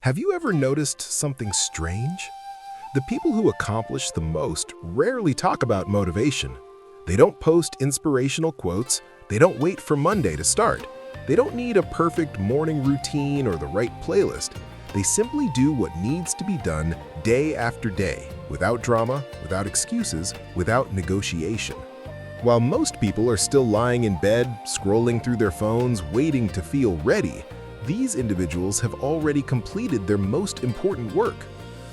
Have you ever noticed something strange? The people who accomplish the most rarely talk about motivation. They don't post inspirational quotes. They don't wait for Monday to start. They don't need a perfect morning routine or the right playlist. They simply do what needs to be done day after day, without drama, without excuses, without negotiation. While most people are still lying in bed, scrolling through their phones, waiting to feel ready, these individuals have already completed their most important work.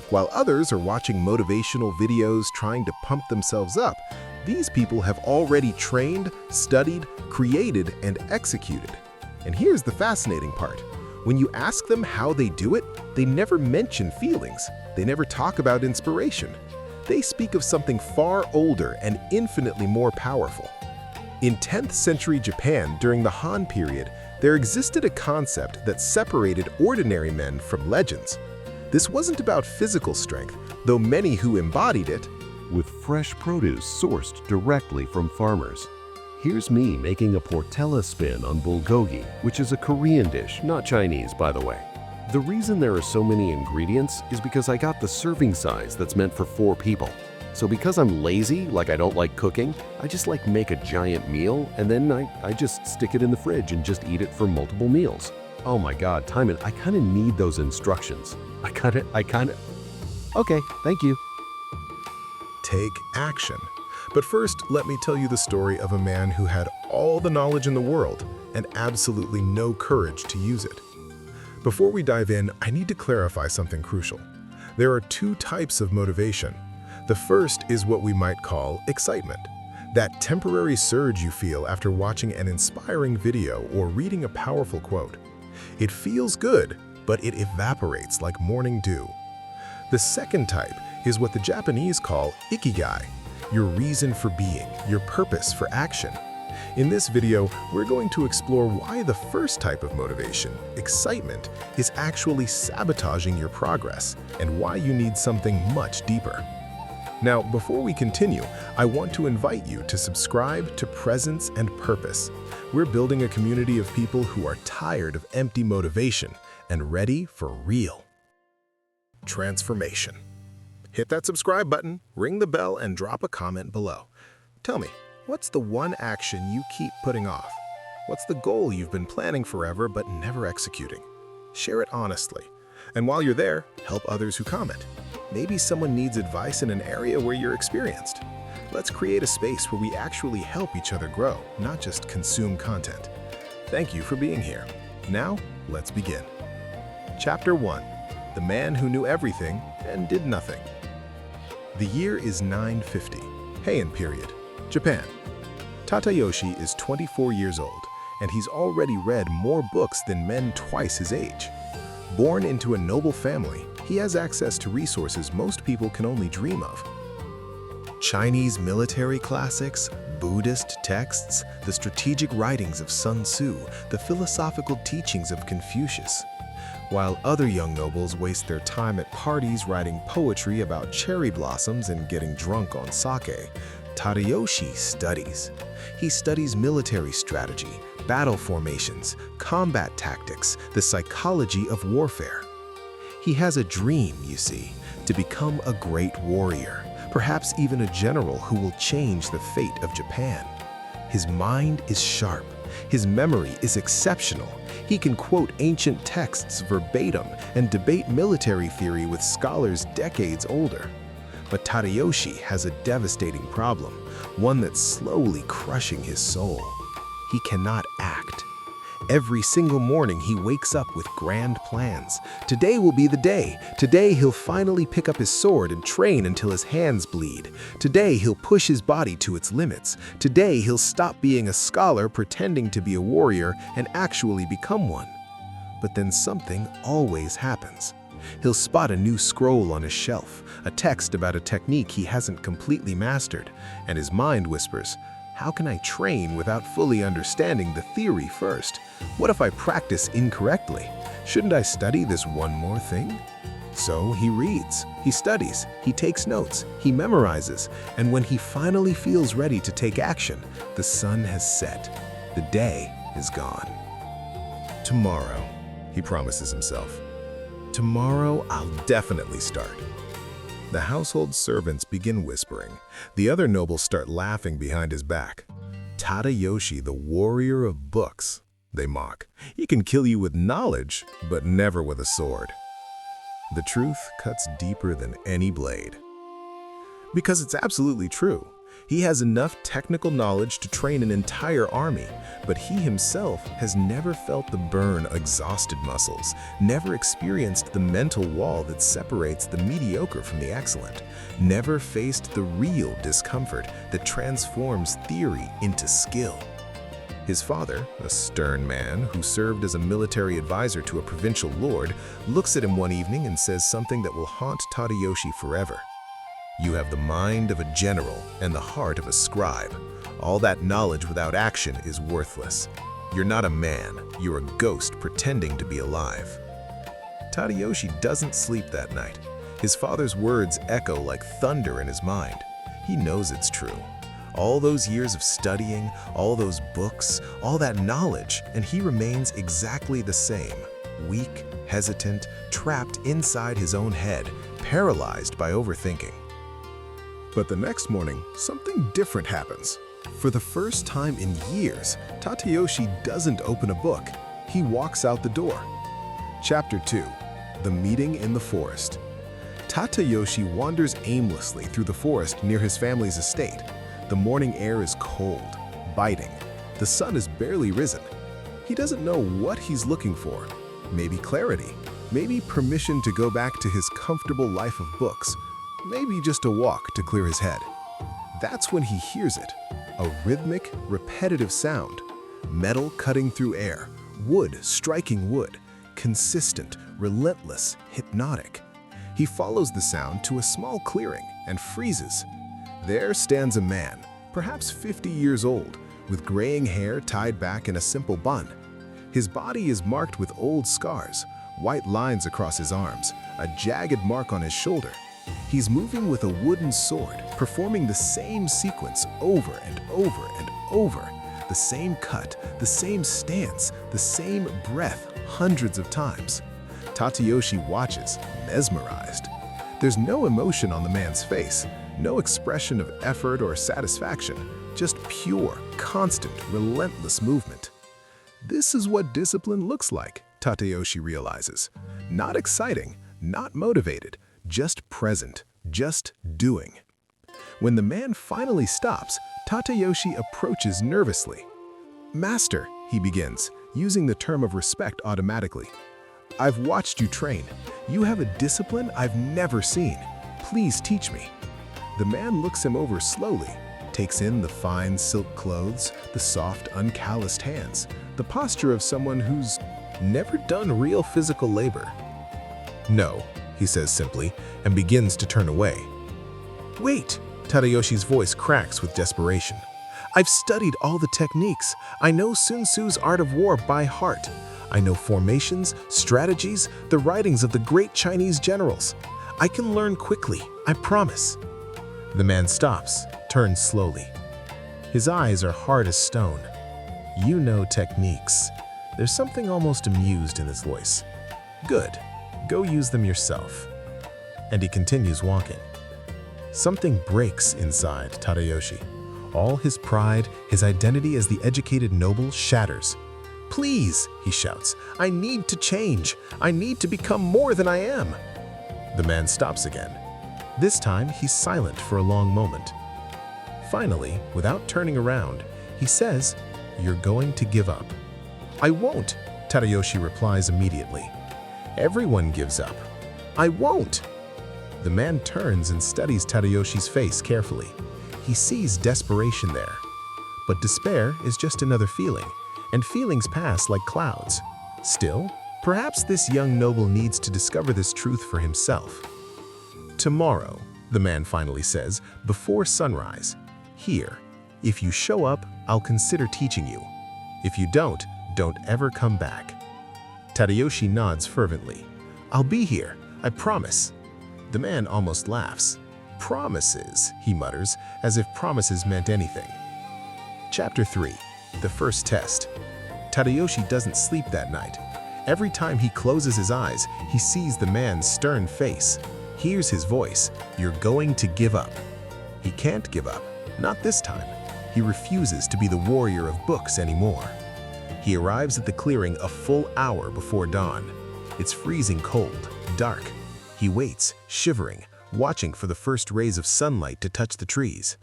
While others are watching motivational videos trying to pump themselves up, these people have already trained, studied, created, and executed. And here's the fascinating part. When you ask them how they do it, they never mention feelings. They never talk about inspiration. They speak of something far older and infinitely more powerful. In 10th century Japan, during the Han period, there existed a concept that separated ordinary men from legends. This wasn't about physical strength, though many who embodied it. With fresh produce sourced directly from farmers. Here's me making a portella spin on bulgogi, which is a Korean dish, not Chinese, by the way. The reason there are so many ingredients is because I got the serving size that's meant for 4 people. So because I'm lazy, like I don't like cooking, I just make a giant meal and then I just stick it in the fridge and just eat it for multiple meals. Oh my God, Timon, I kind of need those instructions. Okay, thank you. Take action. But first, let me tell you the story of a man who had all the knowledge in the world and absolutely no courage to use it. Before we dive in, I need to clarify something crucial. There are 2 types of motivation. The first is what we might call excitement. That temporary surge you feel after watching an inspiring video or reading a powerful quote. It feels good, but it evaporates like morning dew. The second type is what the Japanese call ikigai, your reason for being, your purpose for action. In this video, we're going to explore why the first type of motivation, excitement, is actually sabotaging your progress and why you need something much deeper. Now, before we continue, I want to invite you to subscribe to Presence and Purpose. We're building a community of people who are tired of empty motivation and ready for real transformation. Hit that subscribe button, ring the bell, and drop a comment below. Tell me, what's the one action you keep putting off? What's the goal you've been planning forever but never executing? Share it honestly. And while you're there, help others who comment. Maybe someone needs advice in an area where you're experienced. Let's create a space where we actually help each other grow, not just consume content. Thank you for being here. Now, let's begin. Chapter 1. The Man Who Knew Everything and Did Nothing. The year is 950, Heian period, Japan. Tadayoshi is 24 years old, and he's already read more books than men twice his age. Born into a noble family, he has access to resources most people can only dream of. Chinese military classics, Buddhist texts, the strategic writings of Sun Tzu, the philosophical teachings of Confucius. While other young nobles waste their time at parties writing poetry about cherry blossoms and getting drunk on sake, Tadayoshi studies. He studies military strategy, battle formations, combat tactics, the psychology of warfare. He has a dream, you see, to become a great warrior, perhaps even a general who will change the fate of Japan. His mind is sharp. His memory is exceptional. He can quote ancient texts verbatim and debate military theory with scholars decades older. But Tadayoshi has a devastating problem, one that's slowly crushing his soul. He cannot act. Every single morning he wakes up with grand plans. Today will be the day. Today he'll finally pick up his sword and train until his hands bleed. Today he'll push his body to its limits. Today he'll stop being a scholar pretending to be a warrior and actually become one. But then something always happens. He'll spot a new scroll on his shelf, a text about a technique he hasn't completely mastered, and his mind whispers, "How can I train without fully understanding the theory first? What if I practice incorrectly? Shouldn't I study this one more thing?" So he reads, he studies, he takes notes, he memorizes, and when he finally feels ready to take action, the sun has set. The day is gone. Tomorrow, he promises himself. Tomorrow, I'll definitely start. The household servants begin whispering. The other nobles start laughing behind his back. Tadayoshi, the warrior of books, they mock. He can kill you with knowledge, but never with a sword. The truth cuts deeper than any blade. Because it's absolutely true. He has enough technical knowledge to train an entire army, but he himself has never felt the burn exhausted muscles, never experienced the mental wall that separates the mediocre from the excellent, never faced the real discomfort that transforms theory into skill. His father, a stern man who served as a military advisor to a provincial lord, looks at him one evening and says something that will haunt Tadayoshi forever. You have the mind of a general and the heart of a scribe. All that knowledge without action is worthless. You're not a man, you're a ghost pretending to be alive. Tadayoshi doesn't sleep that night. His father's words echo like thunder in his mind. He knows it's true. All those years of studying, all those books, all that knowledge, and he remains exactly the same. Weak, hesitant, trapped inside his own head, paralyzed by overthinking. But the next morning, something different happens. For the first time in years, Tadayoshi doesn't open a book. He walks out the door. Chapter 2. The Meeting in the Forest. Tadayoshi wanders aimlessly through the forest near his family's estate. The morning air is cold, biting. The sun is barely risen. He doesn't know what he's looking for. Maybe clarity. Maybe permission to go back to his comfortable life of books. Maybe just a walk to clear his head. That's when he hears it. A rhythmic, repetitive sound. Metal cutting through air. Wood striking wood. Consistent, relentless, hypnotic. He follows the sound to a small clearing and freezes. There stands a man, perhaps 50 years old, with graying hair tied back in a simple bun. His body is marked with old scars, white lines across his arms, a jagged mark on his shoulder. He's moving with a wooden sword, performing the same sequence over and over and over. The same cut, the same stance, the same breath hundreds of times. Tadayoshi watches, mesmerized. There's no emotion on the man's face, no expression of effort or satisfaction, just pure, constant, relentless movement. This is what discipline looks like, Tadayoshi realizes. Not exciting, not motivated, just present, just doing. When the man finally stops, Tadayoshi approaches nervously. "Master," he begins, using the term of respect automatically. "I've watched you train. You have a discipline I've never seen. Please teach me." The man looks him over slowly, takes in the fine silk clothes, the soft, uncalloused hands, the posture of someone who's never done real physical labor. "No," he says simply, and begins to turn away. "Wait!" Tadayoshi's voice cracks with desperation. "I've studied all the techniques. I know Sun Tzu's Art of War by heart. I know formations, strategies, the writings of the great Chinese generals. I can learn quickly, I promise." The man stops, turns slowly. His eyes are hard as stone. "You know techniques." There's something almost amused in his voice. "Good. Go use them yourself." And he continues walking. Something breaks inside Tadayoshi. All his pride, his identity as the educated noble shatters. "Please," he shouts, "I need to change. I need to become more than I am." The man stops again. This time, he's silent for a long moment. Finally, without turning around, he says, "You're going to give up." "I won't," Tadayoshi replies immediately. "Everyone gives up." "I won't." The man turns and studies Tadayoshi's face carefully. He sees desperation there. But despair is just another feeling, and feelings pass like clouds. Still, perhaps this young noble needs to discover this truth for himself. "Tomorrow," the man finally says, "before sunrise. Here. If you show up, I'll consider teaching you. If you don't ever come back." Tadayoshi nods fervently. "I'll be here, I promise." The man almost laughs. "Promises," he mutters, as if promises meant anything. Chapter 3. The First Test. Tadayoshi doesn't sleep that night. Every time he closes his eyes, he sees the man's stern face, hears his voice, "You're going to give up." He can't give up, not this time. He refuses to be the warrior of books anymore. He arrives at the clearing a full hour before dawn. It's freezing cold, dark. He waits, shivering, watching for the first rays of sunlight to touch the trees.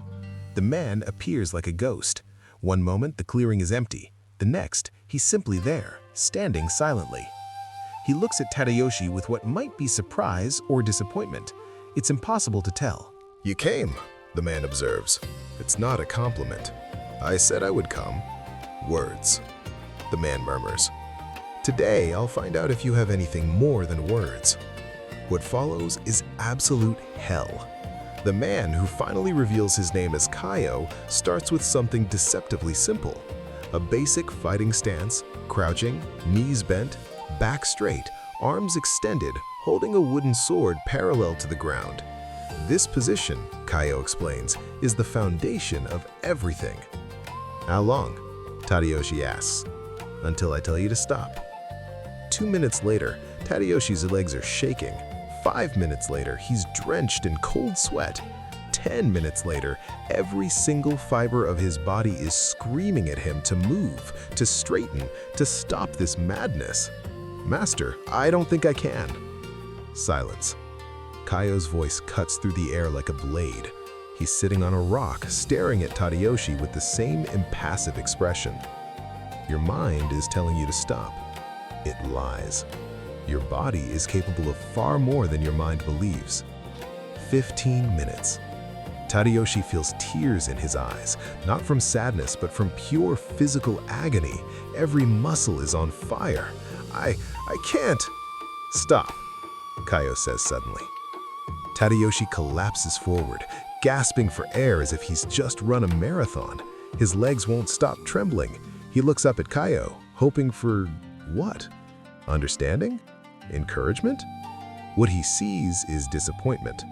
The man appears like a ghost. One moment the clearing is empty. The next, he's simply there, standing silently. He looks at Tadayoshi with what might be surprise or disappointment. It's impossible to tell. "You came," the man observes. "It's not a compliment. I said I would come." "Words," the man murmurs. "Today I'll find out if you have anything more than words." What follows is absolute hell. The man who finally reveals his name as Kaio starts with something deceptively simple. A basic fighting stance, crouching, knees bent, back straight, arms extended, holding a wooden sword parallel to the ground. This position, Kaio explains, is the foundation of everything. "How long?" Tadayoshi asks. "Until I tell you to stop." 2 minutes later, Tadayoshi's legs are shaking. 5 minutes later, he's drenched in cold sweat. 10 minutes later, every single fiber of his body is screaming at him to move, to straighten, to stop this madness. "Master, I don't think I can." Silence. Kaio's voice cuts through the air like a blade. He's sitting on a rock, staring at Tadayoshi with the same impassive expression. "Your mind is telling you to stop." It lies. Your body is capable of far more than your mind believes. 15 minutes. Tadayoshi feels tears in his eyes, not from sadness, but from pure physical agony. Every muscle is on fire. I can't." "Stop," Kaio says suddenly. Tadayoshi collapses forward, gasping for air as if he's just run a marathon. His legs won't stop trembling. He looks up at Kaio, hoping for what? Understanding? Encouragement? What he sees is disappointment.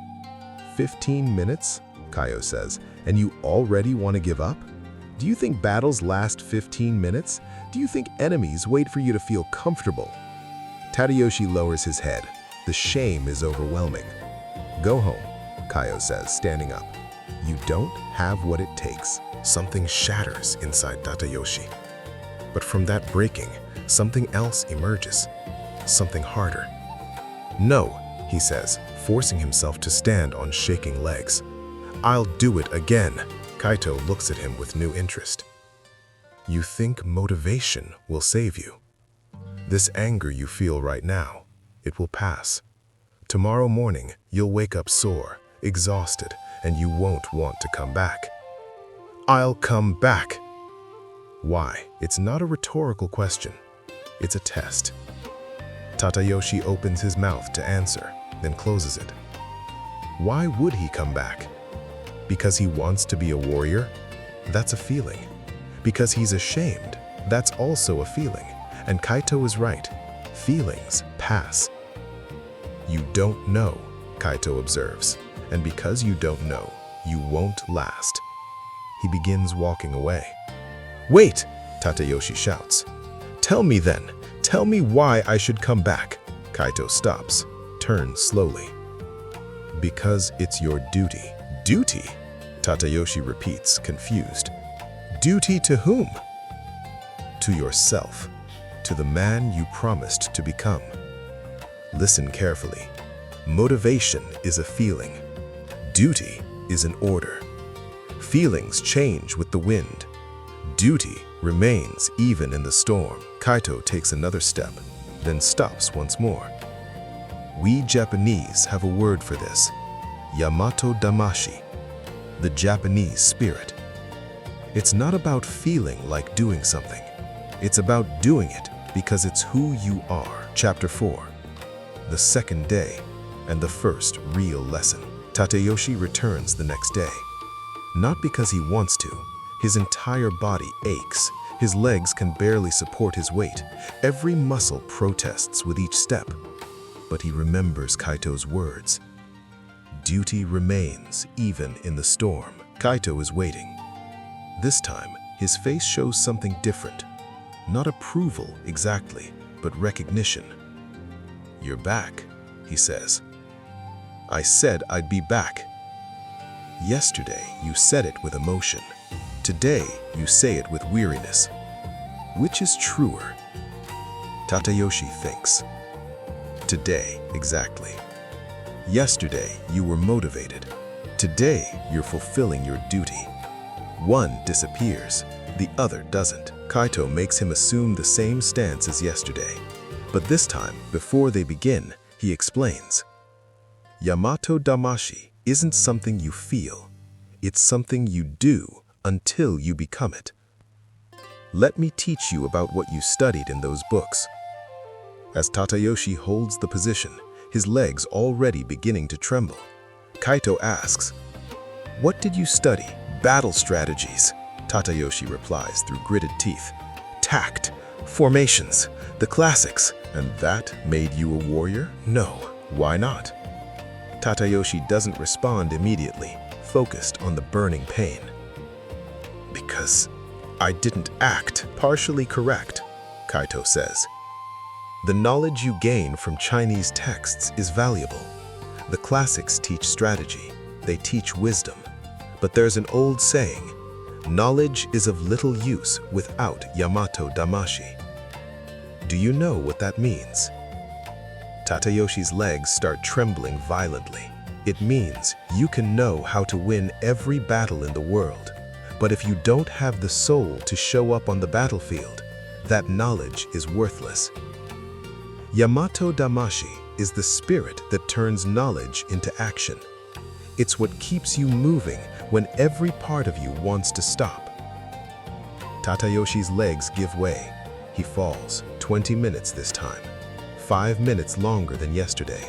15 minutes, Kaio says, and you already want to give up? Do you think battles last 15 minutes? Do you think enemies wait for you to feel comfortable? Tadayoshi lowers his head. The shame is overwhelming. "Go home," Kaio says, standing up. "You don't have what it takes." Something shatters inside Tadayoshi. But from that breaking, something else emerges. Something harder. "No," he says, forcing himself to stand on shaking legs. "I'll do it again." Kaito looks at him with new interest. "You think motivation will save you? This anger you feel right now, it will pass. Tomorrow morning, you'll wake up sore, exhausted, and you won't want to come back." "I'll come back." Why? It's not a rhetorical question. It's a test. Tadayoshi opens his mouth to answer, then closes it. Why would he come back? Because he wants to be a warrior? That's a feeling. Because he's ashamed? That's also a feeling. And Kaito is right. Feelings pass. "You don't know," Kaito observes. "And because you don't know, you won't last." He begins walking away. "Wait!" Tadayoshi shouts. "Tell me then. Tell me why I should come back." Kaito stops, turns slowly. "Because it's your duty." "Duty?" Tadayoshi repeats, confused. "Duty to whom?" "To yourself. To the man you promised to become." Listen carefully. Motivation is a feeling. Duty is an order. Feelings change with the wind. Duty remains even in the storm. Kaito takes another step, then stops once more. We Japanese have a word for this. Yamato Damashii, the Japanese spirit. It's not about feeling like doing something. It's about doing it because it's who you are. Chapter 4. The second day and the first real lesson. Tadayoshi returns the next day. Not because he wants to. His entire body aches. His legs can barely support his weight. Every muscle protests with each step. But he remembers Kaito's words. Duty remains even in the storm. Kaito is waiting. This time, his face shows something different. Not approval exactly, but recognition. "You're back," he says. "I said I'd be back." Yesterday, you said it with emotion. Today, you say it with weariness. Which is truer? Tadayoshi thinks. Today, exactly. Yesterday, you were motivated. Today, you're fulfilling your duty. One disappears, the other doesn't. Kaito makes him assume the same stance as yesterday. But this time, before they begin, he explains. Yamato Damashii isn't something you feel. It's something you do until you become it. Let me teach you about what you studied in those books. As Tadayoshi holds the position, his legs already beginning to tremble, Kaito asks, "What did you study?" "Battle strategies," Tadayoshi replies through gritted teeth. "Tact, formations, the classics." "And that made you a warrior?" "No." "Why not?" Tadayoshi doesn't respond immediately, focused on the burning pain. "Because I didn't act." "Partially correct," Kaito says. "The knowledge you gain from Chinese texts is valuable. The classics teach strategy, they teach wisdom. But there's an old saying, knowledge is of little use without Yamato Damashii. Do you know what that means?" Tadayoshi's legs start trembling violently. It means you can know how to win every battle in the world, but if you don't have the soul to show up on the battlefield, that knowledge is worthless. Yamato Damashii is the spirit that turns knowledge into action. It's what keeps you moving when every part of you wants to stop. Tadayoshi's legs give way. He falls, 20 minutes this time, 5 minutes longer than yesterday.